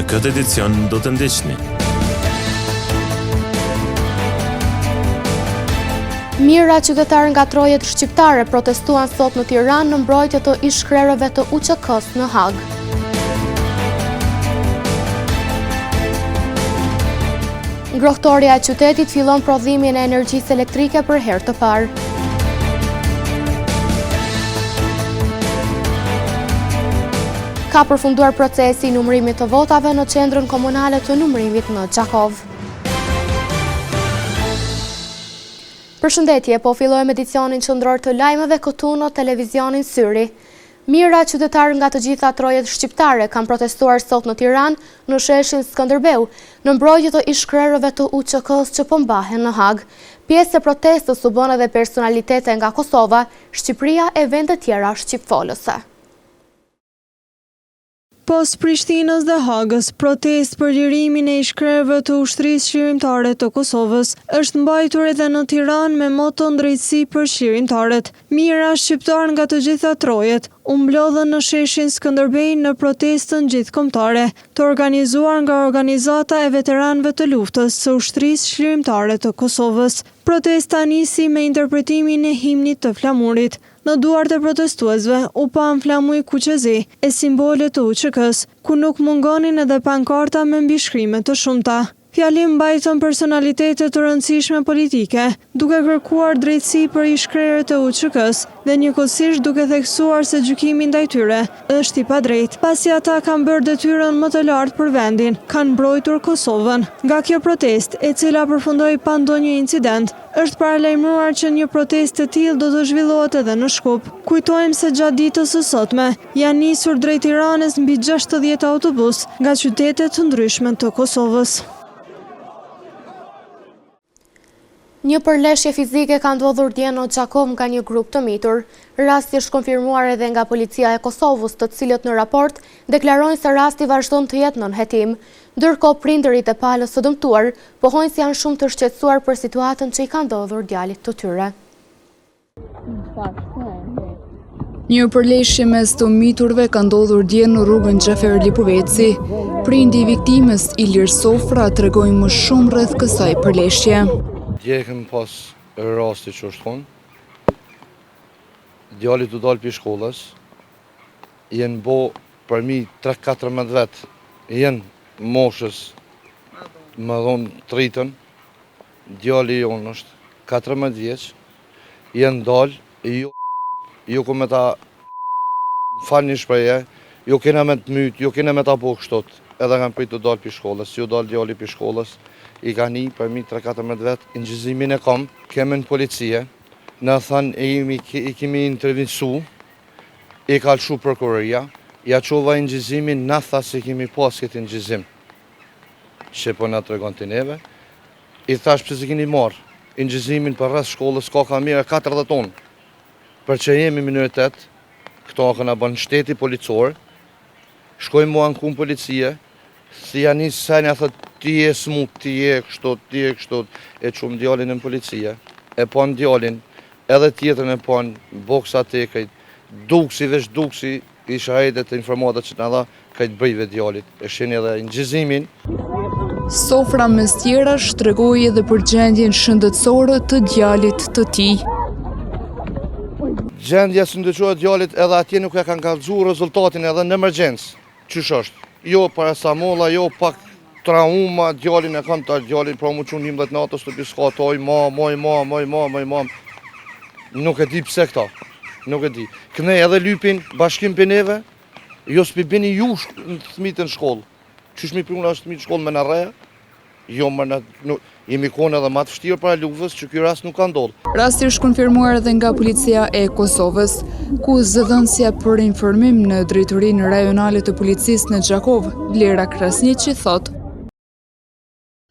Në këtë edicion do të ndiqni. Mira qytetarë nga trojet shqiptare protestuan sot në Tiranë në mbrojtje të ish-krerëve të UÇK-s në Hag. Ngrohtoria e qytetit fillon prodhimin e energjisë elektrike për herë të parë. Ka përfunduar procesi i numërimit të votave në qendrën komunale të numërimit në Gjakov. Përshëndetje, po fillojmë edicionin qendror të lajmeve këtu në televizionin Syri. Mira qytetarë nga të gjitha trojet shqiptare kanë protestuar sot në Tiranë në sheshin Skënderbeu, në mbrojtje të ish-krerëve të UÇK-s që po mbahen në Hag. Pjesë e protestës u bën edhe personalitete nga Kosova, Shqipëria e vende tjera shqipfolëse. Pas Prishtinës dhe Hagës, protest për lirimin e ish-krerëve të ushtrisë shqirimtare të Kosovës është mbajtur edhe në Tiranë me moton drejtësi për shqirimtarët. Mira shqiptar nga të gjitha trojet u mblodhën në sheshin Skënderbej në protestën gjithkombëtare, të organizuar nga organizata e veteranëve të luftës së ushtrisë shqirimtare të Kosovës. Protesta nisi me interpretimin e himnit të flamurit. Në duart e protestuesve u pa flamuj kuqezi e simbole të UÇK-s, ku nuk mungonin edhe pankarta me mbishkrime të shumta. Fjalim mbajtën personalitetet të rëndësishme politike, duke kërkuar drejtësi për ish-krerët e UÇK-s dhe njëkohësisht duke theksuar se gjykimi ndaj tyre është i padrejtë, pasi ata kanë bërë detyrën më të lartë për vendin, kanë mbrojtur Kosovën. Nga kjo protestë, e cila përfundoi pa ndonjë incident, është paralajmëruar që një protestë e tillë do të zhvillohet edhe në Shkup. Kujtojmë se gjatë ditës së sotme janë nisur drejt Tiranës mbi 60 autobus nga qytete të ndryshme të Kosovës. Një përleshje fizike ka ndodhur dje në Gjakov nga një grup të mitur. Rasti është konfirmuar edhe nga policia e Kosovës, të cilët në raport deklarojnë se rasti vazhdon të jetë nën hetim. Ndërkohë prindërit e palës së dëmtuar pohojnë se janë shumë të shqetësuar për situatën që i ka ndodhur djalit të tyre. Një përleshje mes të miturve ka ndodhur dje në rrugën Xhafer Lipoveci. Prindi i viktimës, Ilir Sofra, tregoi më shumë rreth kësaj përleshje. Dje kemi pas rasti që është thonë, djali të dalë për shkollës, jenë bo për mi 3-14 vetë, jenë moshës më dhonë të rritën, djali jonë është 14 vjeqë, jenë dalë, ju ku me ta falë një shpreje, ju kena me të mytë, ju kena me ta po kështot, edhe kanë pritë të dalë për shkollës, ju dalë djali për shkollës, i ka një për mi 3-14 vetë, në gjëzimin e kom, keme në policie, në thënë i kemi intervencu, i ka lëshu prokuroria, ja qova në gjëzimin, në tha se kemi pas këtë në gjëzim, që po në të regon të neve, i thash pëse se keni marë, në gjëzimin për rrës shkollës, ka mire 40 tonë, për që jemi minoritet, këto këna bënë shteti policor, shkojmë mua në kumë policie, si janë një senja thët, ti e smut, ti e kështot, e qumë djallin në policia, e pon djallin, edhe tjetërën e pon boksa të kajt, duksi, veç duksi, i shahedet të informatët që në dha, kajt bëjve djallit, e shenë edhe në gjizimin. Sofra mes tjera shtregoi edhe për gjendjen shëndetësore të djalit të tij. Gjendja shëndetësore të djalit edhe atje nuk e kanë kallëzu rezultatin edhe në emergjencë, qysh është, jo paracetamol, jo pak trauma, djalin e kanë ta djalin, pra mu qunë 11 natës të piskatoj, ma, nuk e di pse këta, nuk e di. Këne edhe lypin bashkim për neve, jo s'pi bini ju thmitë në shkollë. Qysh mi pruna është thmitë në shkollë me në reja, jo jemi kone edhe ma të fështirë para luftës që kjo rast nuk ka ndodhë. Rasti është konfirmuar edhe nga policia e Kosovës, ku zëdhënësja për informim në drejtorinë rajonale të policisë në Gjakov, Vlera Krasniqi, thotë: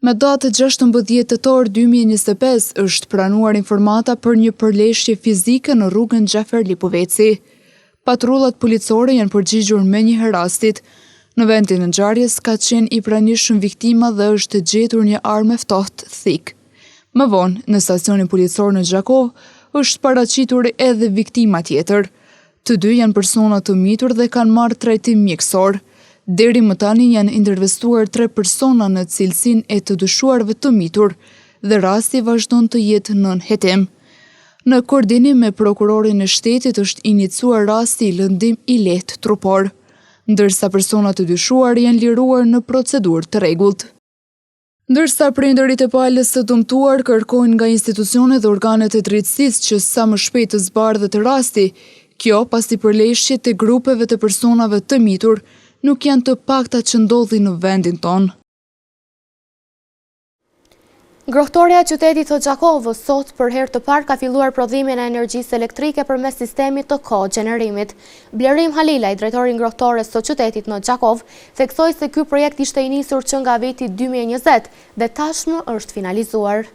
me datë 16 tetor 2025 është pranuar informata për një përleshje fizike në rrugën Xhafer Lipoveci. Patrullat policore janë përgjigjur me një rastit. Në vendin e ngjarjes ka qenë i pranishëm viktima dhe është gjetur një armë e ftohtë thik. Më vonë, në stacionin policor në Gjakov, është paraqitur edhe viktima tjetër. Të dy janë persona të mitur dhe kanë marrë trajtim mjekësor. Deri më tani janë intervestuar 3 persona në cilësinë e të dyshuarve të mitur dhe rasti vazhdon të jetë nën hetim. Në koordinim me prokurorin e shtetit është iniciuar rasti i lëndim i lehtë trupor, ndërsa personat e dyshuar janë liruar në procedurë të rregullt. Ndërsa prindërit e palës së dëmtuar kërkojnë nga institucionet dhe organet e drejtësisë që sa më shpejt të zbardhet rasti, kjo pasi përleshjet e grupeve të personave të mitur nuk janë të pakta që ndodhin në vendin tonë. Grohtoria e qytetit të Gjakovës sot për herë të parë ka filluar prodhimin e energjisë elektrike përmes sistemit të kogjenerimit. Blerim Halilaj, drejtori i ngrohtores së qytetit në Gjakov, theksoi se ky projekt ishte i nisur që nga viti 2020 dhe tashmë është finalizuar.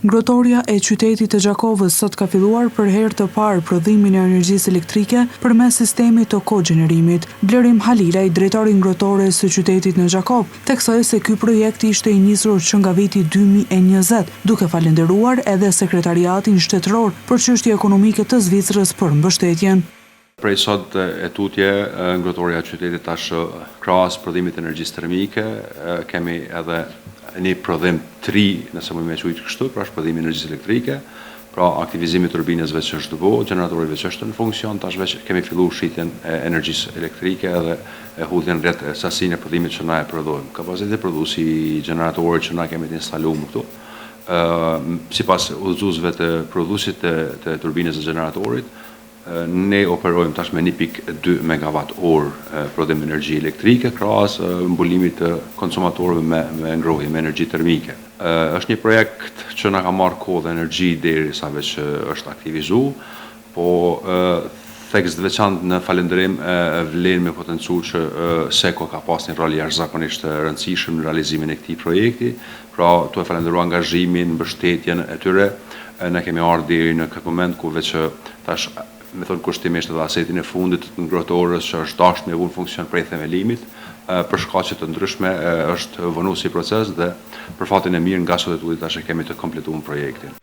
Ngrohtoria e qytetit të Gjakovës sot ka filluar për herë të parë prodhimin e energjisë elektrike përmes sistemit të kogjenerimit. Blerim Halilaj, drejtori i ngrohtores së qytetit në Gjakov, theksoi se ky projekt ishte i nisur që nga viti 2020, duke falendëruar edhe sekretariatin shtetëror për çështje ekonomike të Zvicrës për mbështetjen. Prej sot e tutje, ngrohtoria e qytetit tash krahas prodhimit energjisë termike, kemi edhe një prodhim 3, nëse më quajtur kështu, pra është prodhimi energjisë elektrike, pra aktivizimi i turbinësve që është bë, gjeneratorëve që është në funksion, tash veç kemi filluar shitjen e energjisë elektrike edhe e hudhjen rreth sasinë e prodhimit që na e prodhojmë. Kapaciteti prodhuesi i gjeneratorëve që na kemi të instaluar këtu, sipas udhëzuesve të prodhuesit të turbinës së gjeneratorit, ne operojmë tash me 1.2 MWh prodhim energji elektrike, krahas mbulimit të konsumatorëve me ngrohje me energji termike. Është një projekt që na ka marrë kohë dhe energji derisa veç është aktivizuar, po tekst veçantë në falënderim vlen me potencial që SECO ka pas një rol jashtëzakonisht të rëndësishëm në realizimin e këtij projekti, pra tu e falenderoj angazhimin, mbështetjen e tyre. Ne kemi ardhur deri në këtë moment ku veç tash me thonë kushtimisht edhe asetin e fundit të ngrohtorës që është dashur me vënë funksion prej themelimit, për shkaqe të ndryshme është vënë si proces dhe për fatin e mirë nga sot e tutje tash kemi të kompletuar projektin.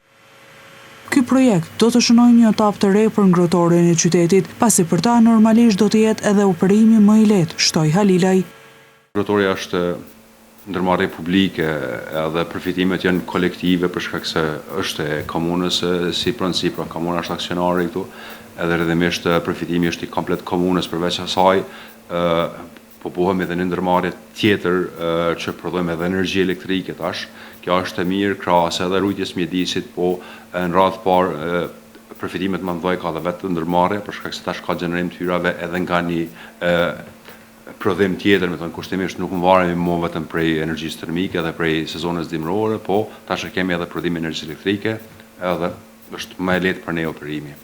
Ky projekt do të shënojë një etapë të re për ngrohtorin e qytetit, pasi për ta normalisht do të jetë edhe operimi më i lehtë, shtoi Halilaj. Ngrohtoria është ndërmarrje publike edhe përfitimet janë kolektive për shkak se është e komunës si pronësi, pra komuna është aksionare këtu, edhe rrëdhëmisht përfitimi është i komplet komunës përveç asaj, po bëhem edhe një ndërmarrje tjetër që prodhojmë edhe energji elektrike tash. Kjo është e mirë krahas edhe rujtjes mjedisit, po në radhë parë përfitimet më mëdha ka edhe vetë ndërmarrje për shkak se tash ka gjenerim të hyrave edhe nga një prodhim tjetër, me thënë kushtimisht nuk mbaremi më vetëm prej energjisë termike dhe prej sezonës dimrore, po tash kemi edhe prodhim energjisë elektrike, edhe është më e lehtë për ne operimi.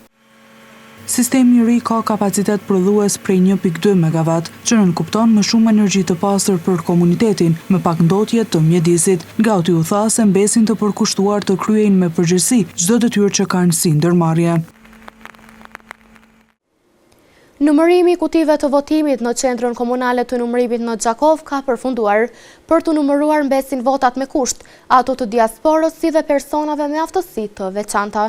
Sistemi i ri ka kapacitet prodhues prej 1.2 MW, që nënkupton më shumë energji të pastër për komunitetin, me pak ndotje të mjedisit. Gauti u tha se mbesin të përkushtuar të kryejnë me përgjegjësi çdo detyrë që kanë si ndërmarrje. Numërimi i kutive të votimit në qendrën komunale të numërimit në Gjakov ka përfunduar. Për të numëruar mbesin votat me kusht, ato të diasporës si dhe personave me aftësi të veçanta.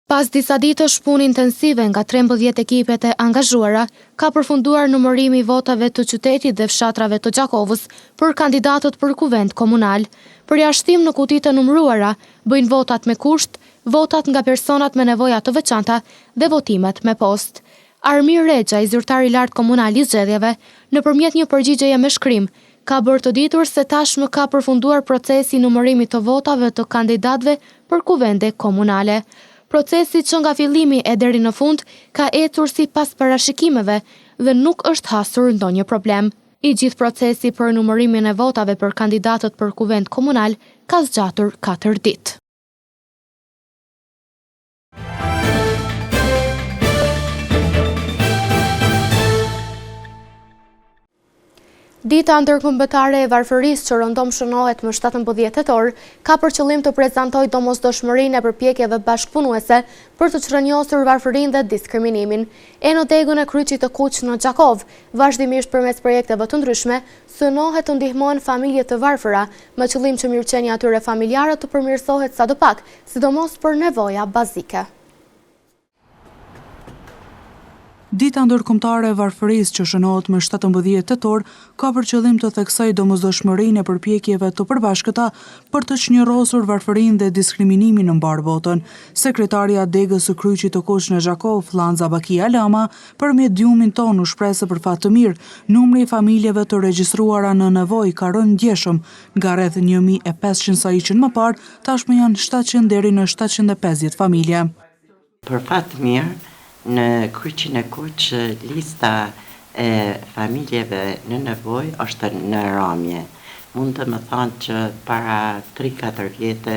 Pas disa ditësh punë intensive nga 13 ekipet e angazhuara, ka përfunduar numërimi i votave të qytetit dhe fshatrave të Gjakovës për kandidatët për kuvend komunal. Përjashtim në kutit të numëruara bëjnë votat me kusht, votat nga personat me nevoja të veçanta dhe votimet me post. Armir Regja, i zyrtari i lartë komunal i zgjedhjeve, nëpërmjet një përgjigjeje me shkrim, ka bërë të ditur se tashmë ka përfunduar procesi i numërimit të votave të kandidatëve për kuvende komunale. Procesi që nga fillimi e deri në fund ka ecur sipas parashikimeve dhe nuk është hasur ndonjë problem. I gjithë procesi për numërimin e votave për kandidatët për kuvend komunal ka zgjatur 4 ditë. Dita ndërkombëtare e varfërisë që rëndom shënohet më 17 tetor, ka për qëllim të prezantojë domosdoshmërinë e përpjekjeve bashkëpunuese për të çrënjosur varfërinë dhe diskriminimin. E në degën e kryqit të Kuq në Gjakov, vazhdimisht përmes projekteve të ndryshme, synohet të ndihmojnë familje të varfëra, me qëllim që mirëqenia atyre familjare të përmirësohet sadopak, sidomos për nevoja bazike. Dita ndërkombëtare e varfërisë që shënohet më 17 tetor ka për qëllim të theksojë domosdoshmërinë e përpjekjeve të përbashkëta për të çnjorosur varfërinë dhe diskriminimin në mbar botën. Sekretarja degës së Kryqit të Koç në Zhakov, Flanza Bakia Lama, për mediumin ton u shpreh se për fat të mirë, numri i familjeve të regjistruara në nevojë ka rënë ndjeshëm, nga rreth 1500 sa ishin më parë, tashmë janë 700 deri në 750 familje. Për fat të mirë, në Kryqin e Koç lista e familjeve në nevojë është në rramje. Mund të më thonë që para 3-4 vjetë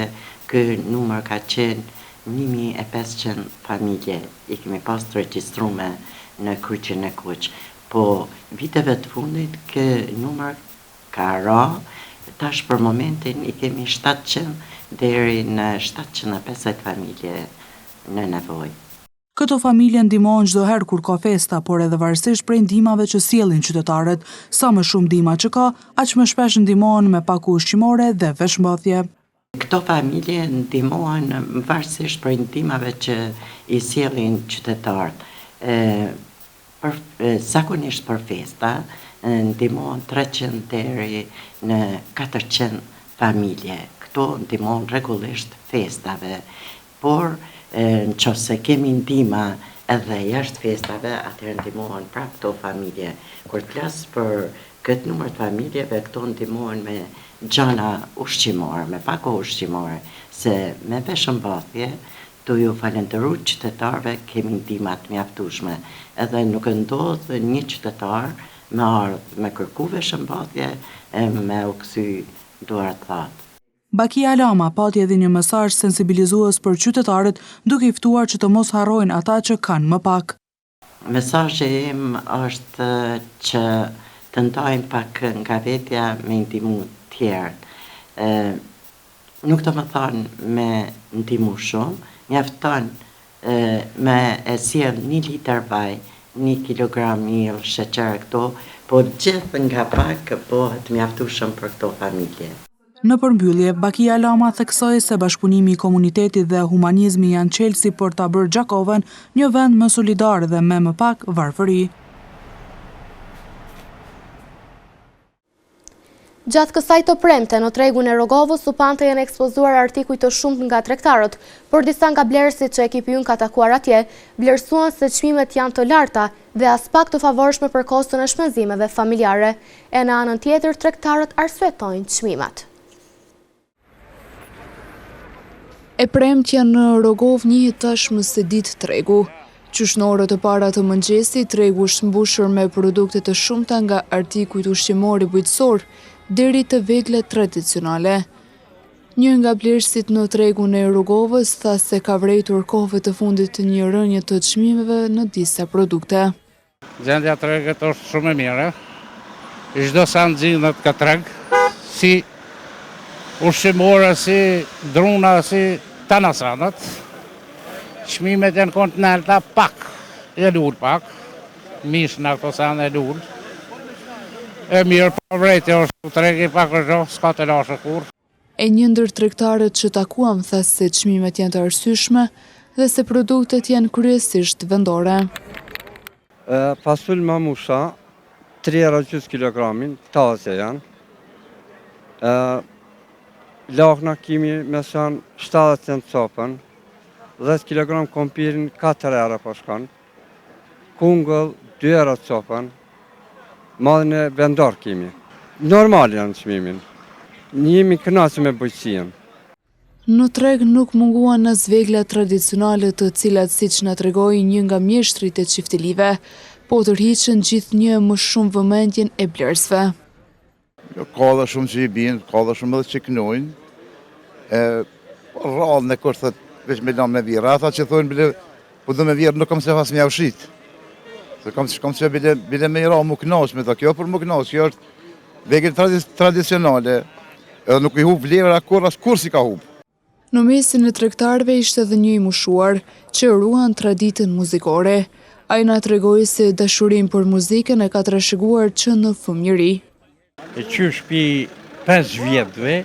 ky numër ka qenë 1500 familje I kemi pas të regjistruar në Kryqin e Koç. Po viteve të fundit ky numër ka ra, tash për momentin I kemi 700 deri në 750 familje në nevojë. Këto familje ndihmohen çdo herë kur ka festa, por edhe varësisht prej ndihmave që sjellin qytetarët. Sa më shumë ndihma që ka, aq më shpesh ndihmohen me pakë ushqimore dhe veshmbathje. Këto familje ndihmohen varësisht prej ndihmave që I sjellin qytetarët. Zakonisht për festa ndihmohen 300 deri në 400 familje. Këto ndihmohen rregullisht festave, por në qoftë se kemi ndihma edhe jashtë festave, atëherë ndihmohen prapë këto familje. Kur të flas për këtë numër të familjeve, këto ndihmohen me gjana ushqimore, me pakë ushqimore, se me veshmbathje do ju falenderoj qytetarëve kemi ndihma të mjaftueshme. Edhe nuk ndodh një qytetar me ardhë me kërku veshmbathje e me u kthy duart thatë. Bakia Lama pati edhe një mesazh sensibilizues për qytetarët, duke I ftuar që të mos harrojnë ata që kanë më pak. Mesazhi im është që të ndajmë pak nga vetja me ndihmu të tjerët. Nuk të më thonë me ndihmu shumë, mjafton me e sjell 1 litër vaj, 1 kilogram miell, sheqer këto, po gjithë nga pak bëhet mjaftueshëm për këto familje. Në përmbyllje, Bakia Lama theksoi se bashkëpunimi I komunitetit dhe humanizmi janë çelësi për ta bërë Zhakovën një vend më solidar dhe me më pak varfëri. Gjatë kësaj të premte në tregun e Rogovës, supante janë ekspozuar artikuj të shumtë nga tregtarët, por disa nga blerësit që ekipi ynë ka takuar atje, vlerësuan se çmimet janë të larta dhe as pak të favorshme për kostën e shpenzimeve familjare. E në anën tjetër, tregtarët arsyetojnë çmimet. E premtja në Rogov njihet tashmë se ditë tregu. Qyshnorët e para të mëngjesit, tregu është mbushur me produkte të shumta nga artikujt ushqimor I bujqësor deri të vegla tradicionale. Një nga blerësit në tregun e Rogovës tha se ka vërejtur kohëve të fundit një rënje të çmimeve në disa produkte. Gjendja e tregut është shumë e mirë. Çdo sa nxirret ka treg, si ushqimore, si druna, si tanasanat. Çmimet janë kontinenta pak, e lul pak. Mish në këto sa e lul. E mirë, po vrejtje është tregi pak është, s'ka të lashe kur. E një ndër tregtarët që takuam tha se çmimet janë të arsyeshme dhe se produktet janë kryesisht vendore. Pasul mamusha, 3,5 kilogramin, taze janë. Lakna kimi me shanë 70 cent copën, 10 kg kompirin 4 euro po shkon, kungull 2 euro copën, madhin e vendor kimi. Normal janë çmimin. Jemi kënaqur me bujqësinë. Në treg nuk munguan as vegla tradicionale të cilat siç na tregoi një nga mjeshtrit e çiftelive, po tërhiqën gjithnjë më shumë vëmendjen e blerësve. Ka dhe shumë që I binë, ka dhe shumë edhe që knojnë. Rrallën e kërë thët, veç me lamë me virë. Ata që thonë, po dhe me virë nuk kam se pas me avshit. Se kam që bile me I ra mu knaqë me ta, kjo për mu knaqë, kjo është vegël tradicionale. Edhe nuk I hub vlerë akur, as kur si ka hub. Në mesin e tregtarëve ishte edhe një I mushuar që ruan traditën muzikore. Ai na tregoi se dashurinë për muzikën e ka trashëguar që në fëmijëri. E qysh pi 5 vjetëve,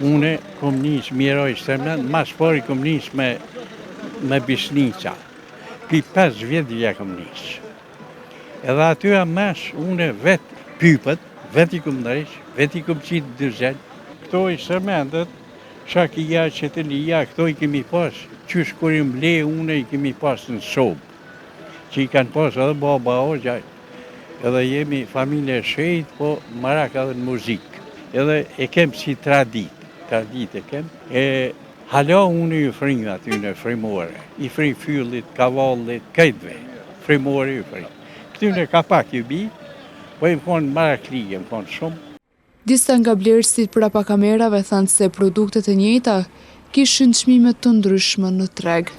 une kom njës miroj shtemnen, mas pari kom njës me bishnica. pi 5 vjetë ja kam njësë. Edhe aty a mesh, une vetë pypët, vetë i këmë ndrejsh, vetë i këmë qitë dërgjen. Këto i sërmendet, shakia, qetelia, këto i kemi pas, qysh kur i mble, une i kemi pas në sobë, që i kanë pas edhe baba o gjaj. Edhe jemi familje shejt, po marak edhe në muzikë. Edhe e kem si tradit e kem. Hala unë i frinjë aty në frimore, i fri fyllit, kavallit, këtëve, frimore i fri. Këtyne ka pak i bi, po i më konë maraklige, më konë shumë. Disa nga blerësit prapa kamerave thanë se produktet e njëjta kishin çmime të ndryshme në treg.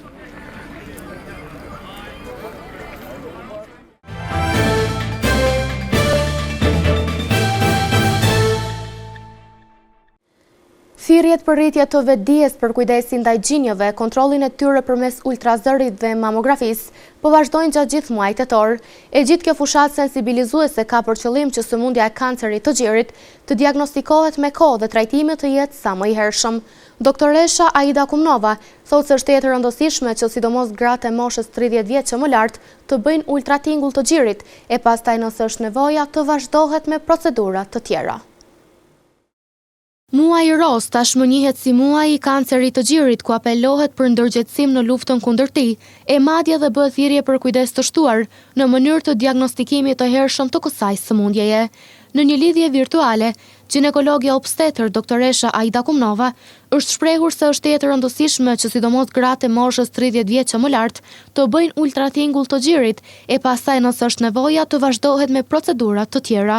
Thirrjet për rritje të vetdijes për kujdesin ndaj gjinjeve, kontrollin e tyre përmes ultrazërit dhe mamografisë, po vazhdojnë gjatë gjithë muajit tetor. E gjithë kjo fushat sensibilizuese ka për qëllim që sëmundja e kancerit të gjirit të diagnostikohet me kohë dhe trajtimi të jetë sa më i hershëm. Doktoresha Aida Kumnova thotë se është e rëndësishme që sidomos gratë e moshës 30 vjeçë më lart të bëjnë ultratingull të gjirit, e pastaj nëse është nevoja të vazhdohet me procedura të tjera. Muaji Roz tashmë njihet si muaji i kancerit të gjirit, ku apelohet për ndërgjegjësim në luftën kundër tij, e madje dhe bëhet thirrje për kujdes të shtuar në mënyrë të diagnostikimit të hershëm të kësaj sëmundjeje. Në një lidhje virtuale, ginekologja obstetër doktoresha Aida Kumnova është shprehur se është e rëndësishme që sidomos gratë e moshës 30 vjeçë më lart të bëjnë ultratingull të gjirit, e pastaj nëse është nevoja të vazhdohet me procedura të tjera.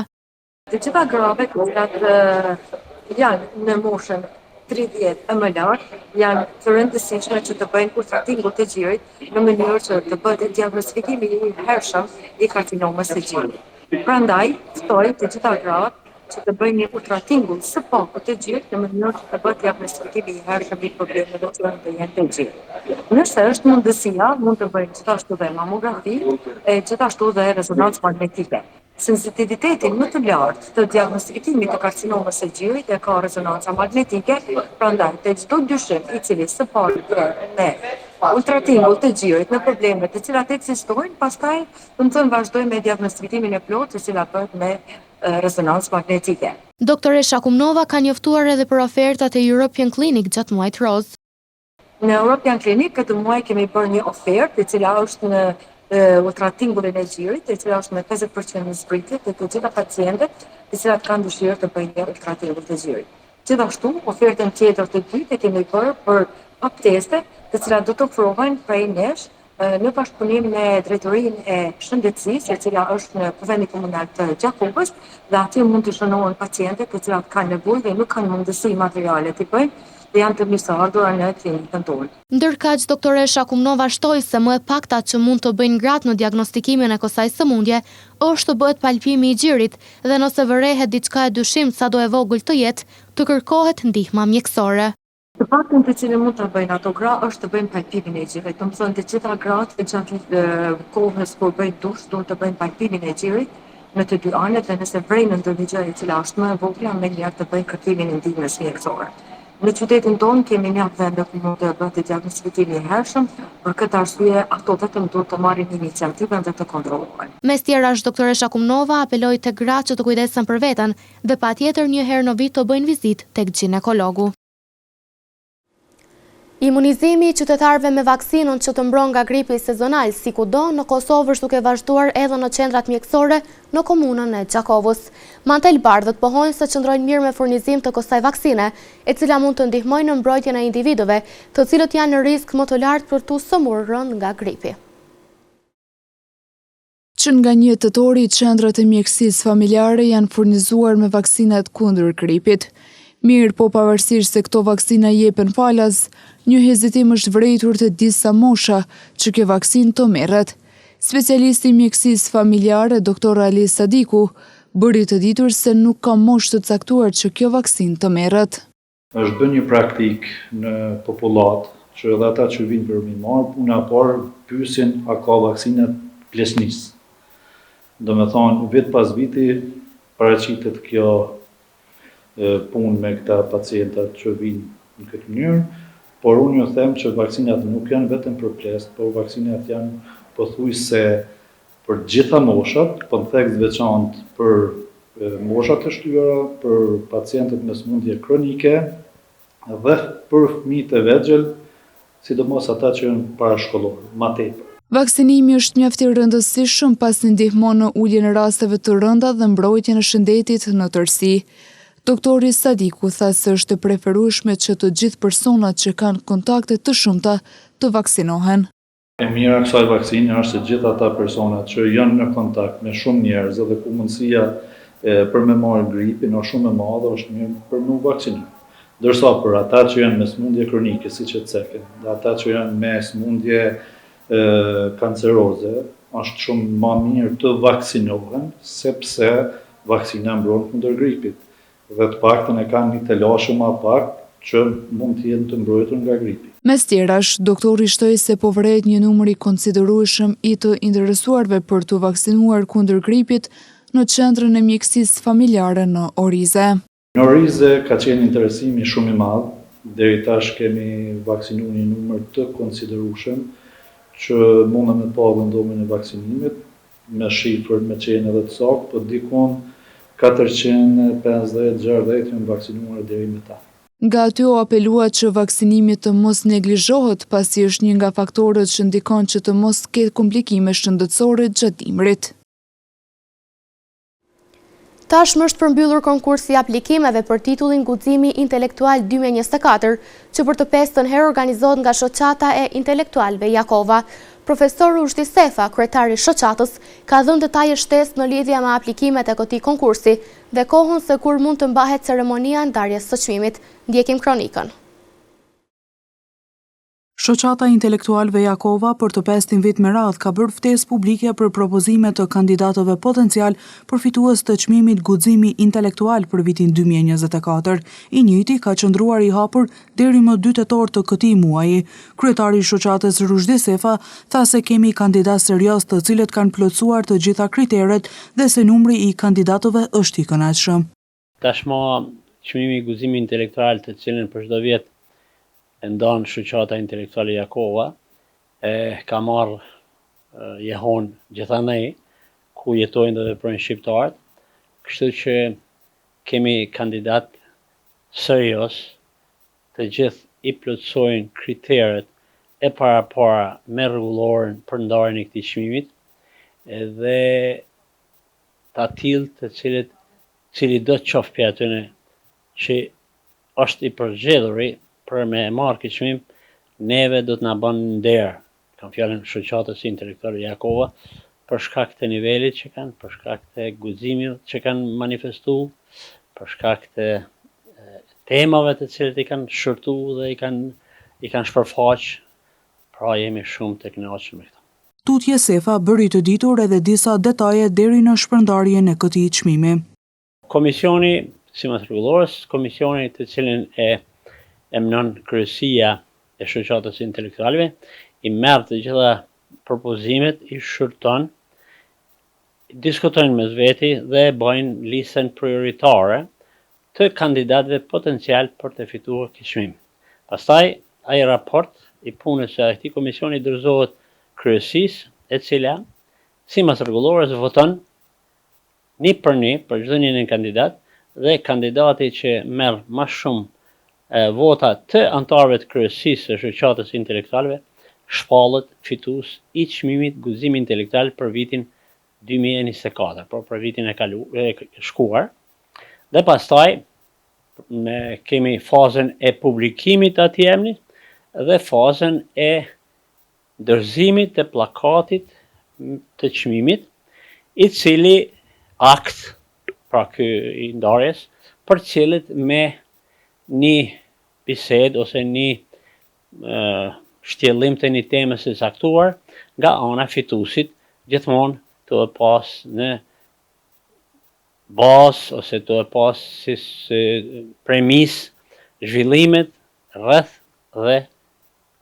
Të gjitha gratë janë në moshën 30 e më lartë, janë të rëndësishme që të bëjnë ultratingull të gjirit në mënyrë që të bëhet diagnostikimi i hershëm i karcinomës së gjirit. Prandaj, ftoj të gjitha gratë që të bëjnë një ultratingull së paku të gjirit në mënyrë që të bëhet diagnostikimi i hershëm i problemeve që të jenë të gjirit. Nëse është mundësia, mund të bëjnë gjithashtu dhe mamografi, e gjithashtu dhe rezonancë magnetike. Sensitivitetin më të lartë të diagnostikimit të karcinomës së gjirit e ka rezonanca magnetike, prandaj të çdo dyshim i cili së pari me ultratingull të gjirit në problemet të cilat ekzistojnë, pastaj vazhdojmë me diagnostikimin e plotë, e cila bëhet me rezonancë magnetike. Doktoresha Kumnova ka njoftuar edhe për ofertat e European Clinic gjatë muajit Roz. Në European Clinic këtë muaj kemi bërë një ofertë, e cila është në ultratingullin e gjirit, e cila është me 50% në zbritje të gjitha pacientët të cilat kanë dëshirë të bëjnë ultratingull të gjirit. Gjithashtu, ofertën tjetër të dytë e kemi bërë për pap teste, të cilat do të ofrohen prej nesh në bashkëpunim me drejtorinë e shëndetësisë, e cila është në Kuvendin Komunal të Gjakovës, dhe aty mund të shënohen pacientët të cilat kanë nevojë dhe nuk kanë mundësi materiale të bëjnë dhe janë të mirëseardhura në klinikën tonë. Ndërkaq, doktoresha Kumnova shtoi se më e pakta që mund të bëjnë gratë në diagnostikimin e kësaj sëmundje është të bëhet palpimi i gjirit dhe nëse vërehet diçka e dyshim sado e vogël të jetë, të kërkohet ndihma mjekësore. Të paktën të cilën mund të bëjnë ato gra është të bëjnë palpimin e gjirit. Do të thonë të gjitha gratë gjatë kohës kur bëjnë dush, duhet të bëjnë palpimin e gjirit në të dy anët dhe nëse vrejnë ndonjë gjë e cila është më e vogël, më njëherë të bëjnë kërkimin e ndihmës mjekësore. Në qytetin tonë kemi një vende ku mund të bëhet diagnostikimi i hershëm, për këtë arsye ato vetëm duhet të marrin iniciativën dhe të kontrollohen. Mes tjerash, doktoresha Kumnova apeloi tek gratë që të kujdesen për veten dhe patjetër një herë në vit të bëjnë vizitë tek ginekologu. Imunizimi i qytetarëve me vaksinën që të mbron nga gripi sezonal si kudo në Kosovë është duke vazhduar edhe në qendrat mjekësore në komunën e Gjakovës. Mantel Bardhët pohojnë se qëndrojnë mirë me furnizim të kësaj vaksine, e cila mund të ndihmojnë në mbrojtjen e individëve, të cilët janë në risk më të lartë për të sëmurën nga gripi. Që nga 1 tetori, qendrat e mjekësisë familjare janë furnizuar me vaksinat kundër gripit. Mirë, po pavarësisht se këto vaksina jepen falas, një hezitim është vërejtur të disa mosha që kjo vaksin të merret. Specialisti i mjekësisë familjare, Dr. Ali Sadiku, bëri të ditur se nuk ka moshë të caktuar që kjo vaksin të merret. Është bërë një praktik në popullat që edhe ata që vinë për mi marë, puna parë pyesin a ka vaksinat plesnisë. Do me thonë, vit pas viti paraqitet kjo punë me këta pacientat që vinë në këtë mënyrë, por unë ju them që vaksinat nuk janë vetëm për plesë, por vaksinat janë pothuajse për gjitha moshat, po në thekë veçantë për moshat e shtyra, për pacientët me sëmundje kronike dhe për fëmijët e vegjël, sidomos ata që janë parashkollor, më tepër. Vaksinimi është mjaft i rëndësishëm pasi ndihmon në uljen e rasteve të rënda dhe mbrojtjen e shëndetit në tërësi. Doktori Sadiku tha se është e preferueshme që të gjithë personat që kanë kontakte të shumta të vaksinohen. E mira kësaj vaksine është se gjithë ata personat që janë në kontakt me shumë njerëz dhe ku mundësia për me marrë gripin është shumë e madhe, është mirë për me u vaksinu. Ndërsa për ata që janë me sëmundje kronike, siç e cekën, dhe ata që janë me sëmundje kanceroze, është shumë më mirë të vaksinohen, sepse vaksina mbron kundër gripit. Dhe të paktën e kanë një telashe më pak që mund të jenë të mbrojtur nga gripi. Mes tjerash, doktori shtoi se po vret një numër i konsiderueshëm i të interesuarve për të vaksinuar kundër gripit në qendrën e mjekësisë familjare në Orize. Në Orize ka qenë interesimi shumë i madh, deri tash kemi vaksinuar një numër të konsiderueshëm që mundën me pa vendomin e vaksinimit, me shifër, me qenë edhe të saktë, po dikon 450-60 janë vaksinuar deri më ta. Nga aty u apelua që vaksinimi të mos neglizhohet pasi është një nga faktorët që ndikon që të mos ketë komplikime shëndetësore gjatë dimrit. Tashmë është përmbyllur konkursi i aplikimeve për titullin Guximi Intelektual 2024, që për të pestën herë organizohet nga Shoqata e Intelektualëve Jakova. Profesor Rushdi Sefa, kryetari i shoqatës, ka dhënë detaje shtesë në lidhje me aplikimet e këtij konkursi dhe kohën se kur mund të mbahet ceremonia ndarjes së çmimit. Ndjekim kronikën. Shoqata Intelektualëve Jakova për të pestin vit me radhë ka bërë ftesë publike për propozime të kandidatëve potencial përfitues të çmimit Guximi Intelektual për vitin 2024. I njëjti ka qëndruar i hapur deri më 2 tetor të këtij muaji. Kryetari i shoqatës Rushdi Sefa tha se kemi kandidatë serioz të cilët kanë plotësuar të gjitha kriteret dhe se numri i kandidatëve është i kënaqshëm. Tashmë çmimi Guximi Intelektual të cilën për çdo vit e ndonë Shoqata Intelektuale Jakova, ka marrë jehon gjithanej, ku jetojnë dhe veprojnë shqiptarët, kështu që kemi kandidat serios, të gjithë i plotësojnë kriteret e para me rregullorën për ndarjen e këtij çmimit, dhe të tillë të cili do të qoftë prej atyre që është i përgjedhuri për me marrë këtë çmim, neve do të na bën nder, kam fjalën Shoqatës Intelektuale Jakova, për shkak të nivelit që kanë, për shkak të guximit që kanë manifestuar, për shkak të temave të cilët i kanë shërtuar dhe i kanë shpërfaq, pra jemi shumë të kënaqur me këtë. Tutje Sefa bëri të ditur edhe disa detaje deri në shpërndarjen e këtij çmimi. Komisioni, sipas rregullorës, komisioni të cilin e emnon kryesia e Shoqatës Intelektualëve, i merr të gjitha propozimet, i shërton, diskutojnë mes veti dhe bëjnë listën prioritare të kandidatëve potencial për të fituar këtë çmim. Pastaj, ai raport i punës së këtij komisioni dorëzohet kryesisë, e cila, sipas rregullorës, voton një për çdo një kandidat, dhe kandidati që merr më shumë vota të anëtarëve të kryesisë së Shoqatës Intelektualëve shpallet fitues i çmimit Guximi Intelektual për vitin 2024, për vitin e shkuar. Dhe pastaj kemi fazën e publikimit të atij emri dhe fazën e dorëzimit të plakatit të çmimit, i cili akt, pra ky i ndarjes, për cilët me një bisedë ose një shtjellim të një teme së caktuar nga ana fituesit, gjithmonë të pas në bazë ose të pas si premis zhvillimet rreth dhe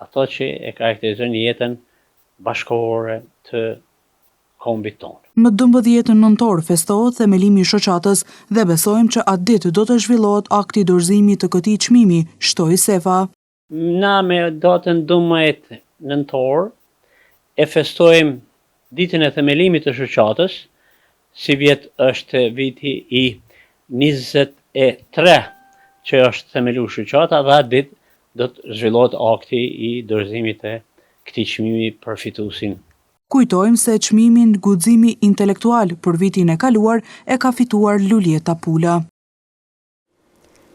ato që e karakterizojnë jetën bashkëkohore të kombit tonë. Në 12 nëntor festohet themelimi i shoqatës dhe besojmë që atë ditë do të zhvillohet akti dorëzimi të këtij çmimi, shtoi Sefa. Na me datën 12 nëntor e festojmë ditën e themelimit të shoqatës, si vjet është viti i 23 që është themelu shoqata dhe atë ditë do të zhvillohet akti i dorëzimit të këtij çmimi për fituesin. Kujtojmë se çmimin Guximi intelektual për vitin e kaluar e ka fituar Lulieta Pula.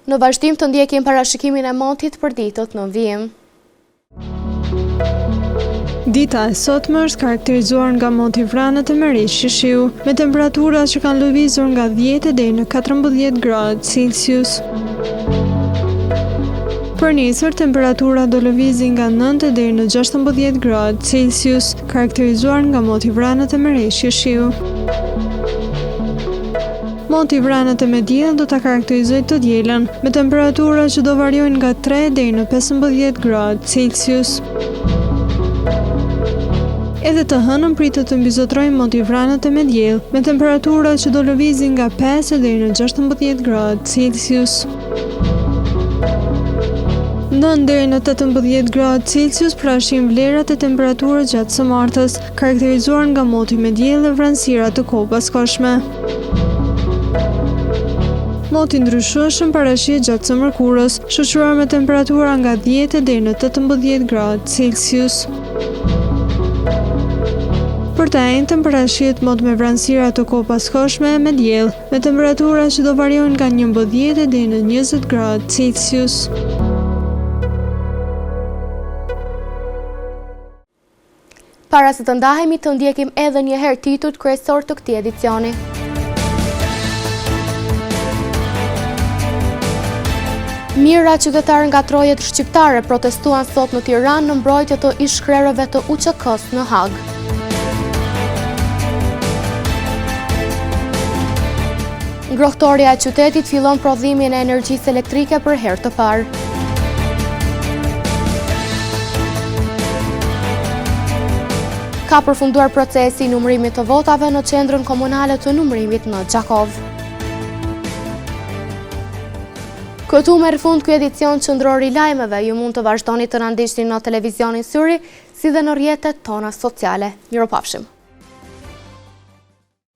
Në vazhdim të ndjekim parashikimin e motit për ditët në vijim. Dita e sotme është karakterizuar nga moti vranë të mërisht shishiu, me temperatura që kanë lëvizur nga 10 deri në 14 gradë Celsius. Për nesër, temperatura do lëvizi nga 9 deri në 16 gradë Celsius, karakterizuar nga moti vranë të mërisht shishiu. Moti vranë të mediell do ta karakterizojë të dielën, me temperatura që do variojnë nga 3 deri në 15 gradë Celsius. Edhe të hënën pritet të mbizotrojnë moti vranë të mediell, me temperatura që do lëvizin nga 5 deri në 16 gradë Celsius. 9 deri në 18 gradë Celsius prashin vlerat e temperaturës gjatë së martës, karakterizuar nga moti mediell dhe vranësira të kohë paskoshme. Moti ndryshueshëm parashihet gjatë së mërkurës, shoqëruar me temperatura nga 10 deri në 18 gradë Celsius. Për të enjtën parashihet mot me vranësira të kohë paskoshme me diell, me temperatura që do variojnë nga 11 deri në 20 gradë Celsius. Para se të ndahemi të ndjekim edhe një herë titujt kryesor të këtij edicioni. Mijëra qytetarë nga trojet shqiptare protestuan sot në Tiranë në mbrojtje të ish-krerëve të UÇK-s në Hag. Ngrohtoria e qytetit fillon prodhimin e energjisë elektrike për herë të parë. Ka përfunduar procesi i numërimit të votave në qendrën komunale të numërimit në Gjakov. Këtu merr fund ky edicion qendror i lajmeve. Ju mund të vazhdoni të na ndiqni në televizionin Syri, si dhe në rrjetet tona sociale. Miropafshim.